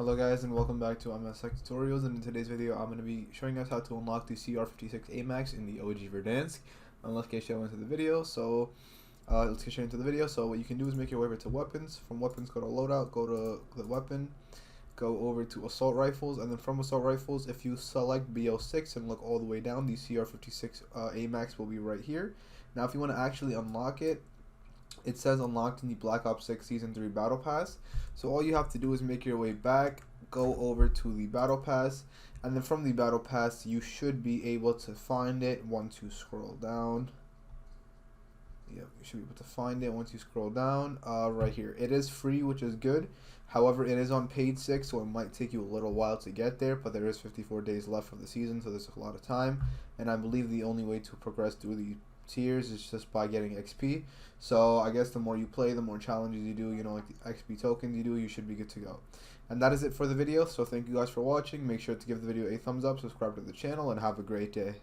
Hello guys and welcome back to Amax tutorials, and in today's video I'm going to be showing us how to unlock the CR-56 Amax in the OG Verdansk. And let's get straight into the video. So what you can do is make your way over to weapons. From weapons, go to loadout, go to the weapon, go over to assault rifles, and then from assault rifles, if you select BO6 and look all the way down, the CR-56 Amax will be right here. Now if you want to actually unlock it, it says unlocked in the Black Ops 6 Season 3 Battle Pass. So all you have to do is make your way back, go over to the Battle Pass, and then from the Battle Pass you should be able to find it once you scroll down. Yep, you should be able to find it once you scroll down. Right here. It is free, which is good. However, it is on paid 6, so it might take you a little while to get there, but there is 54 days left of the season, so there's a lot of time. And I believe the only way to progress through the tiers is just by getting XP. So I guess the more you play, the more challenges you do, like the XP tokens you do, you should be good to go. And that is it for the video. So thank you guys for watching. Make sure to give the video a thumbs up, subscribe to the channel, and have a great day.